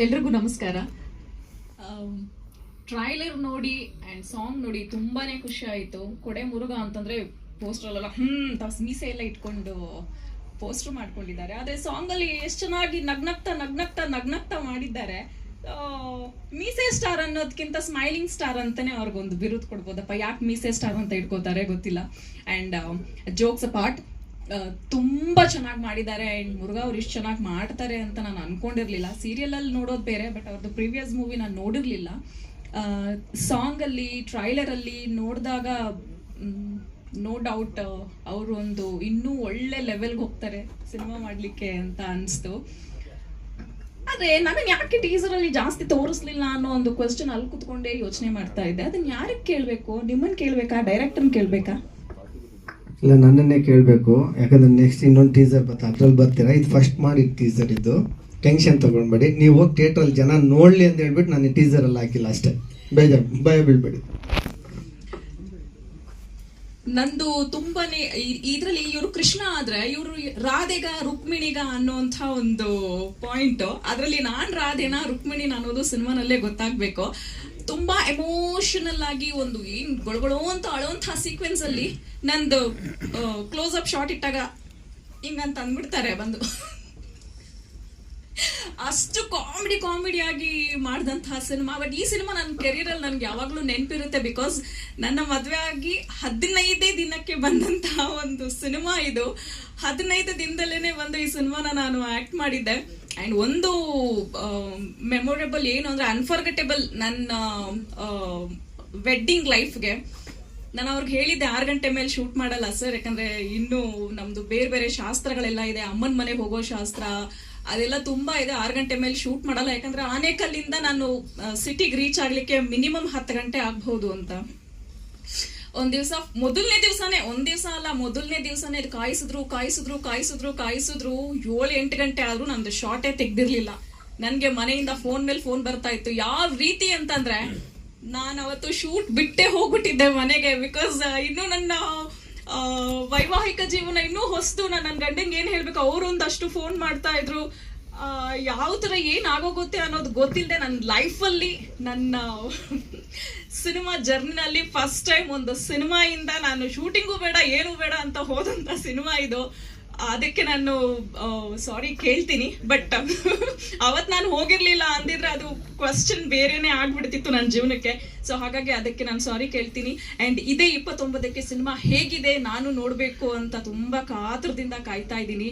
ಎಲ್ರಿಗೂ ನಮಸ್ಕಾರ. ಟ್ರೈಲರ್ ನೋಡಿ ಆ್ಯಂಡ್ ಸಾಂಗ್ ನೋಡಿ ತುಂಬಾನೇ ಖುಷಿ ಆಯಿತು. ಕೊಡೆ ಮುರುಗ ಅಂತಂದರೆ ಪೋಸ್ಟ್ರಲ್ಲೆಲ್ಲ ಮೀಸೆ ಎಲ್ಲ ಇಟ್ಕೊಂಡು ಪೋಸ್ಟರ್ ಮಾಡ್ಕೊಂಡಿದ್ದಾರೆ. ಆದರೆ ಸಾಂಗಲ್ಲಿ ಎಷ್ಟು ಚೆನ್ನಾಗಿ ನಗ್ನಗ್ತಾ ಮಾಡಿದ್ದಾರೆ. ಮೀಸೆ ಸ್ಟಾರ್ ಅನ್ನೋದಕ್ಕಿಂತ ಸ್ಮೈಲಿಂಗ್ ಸ್ಟಾರ್ ಅಂತಾನೆ ಅವ್ರಿಗೊಂದು ಬಿರುದು ಕೊಡ್ಬೋದಪ್ಪ. ಯಾಕೆ ಮೀಸೆ ಸ್ಟಾರ್ ಅಂತ ಇಟ್ಕೋತಾರೆ ಗೊತ್ತಿಲ್ಲ. ಆ್ಯಂಡ್ ಜೋಕ್ಸ್ ಪಾರ್ಟ್ ತುಂಬ ಚೆನ್ನಾಗಿ ಮಾಡಿದ್ದಾರೆ. ಆ್ಯಂಡ್ ಮುರುಘಾ ಅವ್ರು ಇಷ್ಟು ಚೆನ್ನಾಗಿ ಮಾಡ್ತಾರೆ ಅಂತ ನಾನು ಅನ್ಕೊಂಡಿರ್ಲಿಲ್ಲ. ಸೀರಿಯಲಲ್ಲಿ ನೋಡೋದು ಬೇರೆ, ಬಟ್ ಅವ್ರದ್ದು ಪ್ರೀವಿಯಸ್ ಮೂವಿ ನಾನು ನೋಡಿರಲಿಲ್ಲ. ಸಾಂಗಲ್ಲಿ ಟ್ರೈಲರಲ್ಲಿ ನೋಡಿದಾಗ ನೋ ಡೌಟ್ ಅವರು ಒಂದು ಇನ್ನೂ ಒಳ್ಳೆ ಲೆವೆಲ್ಗೆ ಹೋಗ್ತಾರೆ ಸಿನಿಮಾ ಮಾಡಲಿಕ್ಕೆ ಅಂತ ಅನಿಸ್ತು. ಆದರೆ ನನಗೆ ಯಾಕೆ ಟೀಸರಲ್ಲಿ ಜಾಸ್ತಿ ತೋರಿಸ್ಲಿಲ್ಲ ಅನ್ನೋ ಒಂದು ಕ್ವೆಶ್ಚನ್ ಅಲ್ಲಿ ಕುತ್ಕೊಂಡೇ ಯೋಚನೆ ಮಾಡ್ತಾ ಇದ್ದೆ. ಅದನ್ನ ಯಾರಿಗೆ ಕೇಳಬೇಕು? ನಿಮ್ಮನ್ನು ಕೇಳಬೇಕಾ, ಡೈರೆಕ್ಟರ್ನ ಕೇಳಬೇಕಾ? ಇಲ್ಲ, ನನ್ನನ್ನೇ ಕೇಳಬೇಕು. ಯಾಕಂದ್ರೆ ನೆಕ್ಸ್ಟ್ ಇನ್ನೊಂದು ಟೀಸರ್ ಅದ್ರಲ್ಲಿ ಬರ್ತೀರಾ. ಇದು ಫಸ್ಟ್ ಮಾಡಿ ಟೀಸರ್, ಇದು ಟೆನ್ಷನ್ ತೊಗೊಂಡ್ಬೇಡಿ. ನೀವು ಹೋಗಿ ಥಿಯೇಟ್ರಲ್ಲಿ ಜನ ನೋಡಲಿ ಅಂತ ಹೇಳ್ಬಿಟ್ಟು ನಾನು ಟೀಸರಲ್ಲಿ ಹಾಕಿಲ್ಲ ಅಷ್ಟೇ. ಭಯ ಬೀಳ್ಬೇಡಿ. ನಂದು ತುಂಬಾನೇ ಇದ್ರಲ್ಲಿ ಇವರು ಕೃಷ್ಣ ಆದ್ರೆ ಇವರು ರಾಧೆಗ ರುಕ್ಮಿಣಿಗ ಅನ್ನೋಂಥ ಒಂದು ಪಾಯಿಂಟ್. ಅದರಲ್ಲಿ ನಾನ್ ರಾಧೆನಾ ರುಕ್ಮಿಣಿನ ಅನ್ನೋದು ಸಿನಿಮಾನಲ್ಲೇ ಗೊತ್ತಾಗ್ಬೇಕು. ತುಂಬಾ ಎಮೋಷನಲ್ ಆಗಿ ಒಂದು ಏನ್ ಗೊಳಗೊಳೋ ಅಂತ ಅಳೋಂಥ ಸೀಕ್ವೆನ್ಸ್ ಅಲ್ಲಿ ನಂದು ಕ್ಲೋಸ್ ಅಪ್ ಶಾಟ್ ಇಟ್ಟಾಗ ಹಿಂಗಂತ ಅಂದ್ಬಿಡ್ತಾರೆ ಬಂದು. ಅಷ್ಟು ಕಾಮಿಡಿಯಾಗಿ ಮಾಡಿದಂತಹ ಸಿನಿಮಾ. ಬಟ್ ಈ ಸಿನಿಮಾ ನನ್ನ ಕೆರಿಯರಲ್ಲಿ ನನ್ಗೆ ಯಾವಾಗ್ಲೂ ನೆನಪಿರುತ್ತೆ. ಬಿಕಾಸ್ ನನ್ನ ಮದುವೆ ಆಗಿ 15 ದಿನಕ್ಕೆ ಬಂದಂತಹ ಒಂದು ಸಿನಿಮಾ ಇದು. 15 ದಿನದಲ್ಲೇನೆ ಬಂದು ಈ ಸಿನಿಮಾನ ನಾನು ಆಕ್ಟ್ ಮಾಡಿದ್ದೆ. ಅಂಡ್ ಒಂದು ಮೆಮೊರೇಬಲ್ ಏನು ಅಂದ್ರೆ ಅನ್ಫರ್ಗೆಟೇಬಲ್ ನನ್ನ ವೆಡ್ಡಿಂಗ್ ಲೈಫ್ಗೆ ನಾನು ಅವ್ರಿಗೆ ಹೇಳಿದ್ದೆ 6 ಗಂಟೆ ಮೇಲೆ ಶೂಟ್ ಮಾಡಲ್ಲ ಸರ್, ಯಾಕಂದ್ರೆ ಇನ್ನು ನಮ್ದು ಬೇರೆ ಶಾಸ್ತ್ರಗಳೆಲ್ಲ ಇದೆ. ಅಮ್ಮನ ಮನೆಗೆ ಹೋಗೋ ಶಾಸ್ತ್ರ ಅದೆಲ್ಲ ತುಂಬಾ ಇದೆ. 6 ಗಂಟೆ ಮೇಲೆ ಶೂಟ್ ಮಾಡಲ್ಲ, ಯಾಕಂದ್ರೆ ಆನೇಕಲ್ಲಿಂದ ನಾನು ಸಿಟಿಗೆ ರೀಚ್ ಆಗ್ಲಿಕ್ಕೆ ಮಿನಿಮಮ್ 10 ಗಂಟೆ ಆಗ್ಬಹುದು ಅಂತ. ಒಂದ್ ದಿವಸ ಮೊದಲನೇ ದಿವಸನೇ ಕಾಯಿಸಿದ್ರು 7-8 ಗಂಟೆ ಆದ್ರೂ ನಂದು ಶಾರ್ಟೇ ತೆಗ್ದಿರ್ಲಿಲ್ಲ. ನನ್ಗೆ ಮನೆಯಿಂದ ಫೋನ್ ಮೇಲೆ ಫೋನ್ ಬರ್ತಾ ಇತ್ತು. ಯಾವ ರೀತಿ ಅಂತಂದ್ರೆ ನಾನು ಅವತ್ತು ಶೂಟ್ ಬಿಟ್ಟೆ ಹೋಗ್ಬಿಟ್ಟಿದ್ದೆ ಮನೆಗೆ. ಬಿಕಾಸ್ ಇನ್ನು ನನ್ನ ವೈವಾಹಿಕ ಜೀವನ ಇನ್ನೂ ಹೊಸ್ತು. ನನ್ನ ಗಂಡಂಗೆ ಏನ್ ಹೇಳ್ಬೇಕು, ಅವರೊಂದಷ್ಟು ಫೋನ್ ಮಾಡ್ತಾ ಇದ್ರು. ಯಾವ ತರ ಏನಾಗೋಗುತ್ತೆ ಅನ್ನೋದು ಗೊತ್ತಿಲ್ಲದೆ ನನ್ನ ಲೈಫಲ್ಲಿ ನನ್ನ ಸಿನಿಮಾ ಜರ್ನಿನಲ್ಲಿ ಫಸ್ಟ್ ಟೈಮ್ ಒಂದು ಸಿನಿಮಾಯಿಂದ ನಾನು ಶೂಟಿಂಗು ಬೇಡ ಏನು ಬೇಡ ಅಂತ ಹೋದಂತ ಸಿನಿಮಾ ಇದು. ಅದಕ್ಕೆ ನಾನು ಸಾರಿ ಕೇಳ್ತೀನಿ. ಬಟ್ ಅವತ್ತು ನಾನು ಹೋಗಿರ್ಲಿಲ್ಲ ಅಂದಿದ್ರೆ ಅದು ಕ್ವಶನ್ ಬೇರೆನೆ ಆಗ್ಬಿಡ್ತಿತ್ತು ನನ್ನ ಜೀವನಕ್ಕೆ. ಸೊ ಹಾಗಾಗಿ ಅದಕ್ಕೆ ನಾನು ಸಾರಿ ಕೇಳ್ತೀನಿ. ಅಂಡ್ ಇದೇ 29ಕ್ಕೆ ಸಿನಿಮಾ ಹೇಗಿದೆ ನಾನು ನೋಡ್ಬೇಕು ಅಂತ ತುಂಬಾ ಕಾತರದಿಂದ ಕಾಯ್ತಾ ಇದ್ದೀನಿ.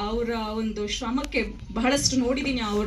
ಅವರ ಒಂದು ಶ್ರಮಕ್ಕೆ ಬಹಳಷ್ಟು ನೋಡಿದ್ದೀನಿ. ಅವ್ರ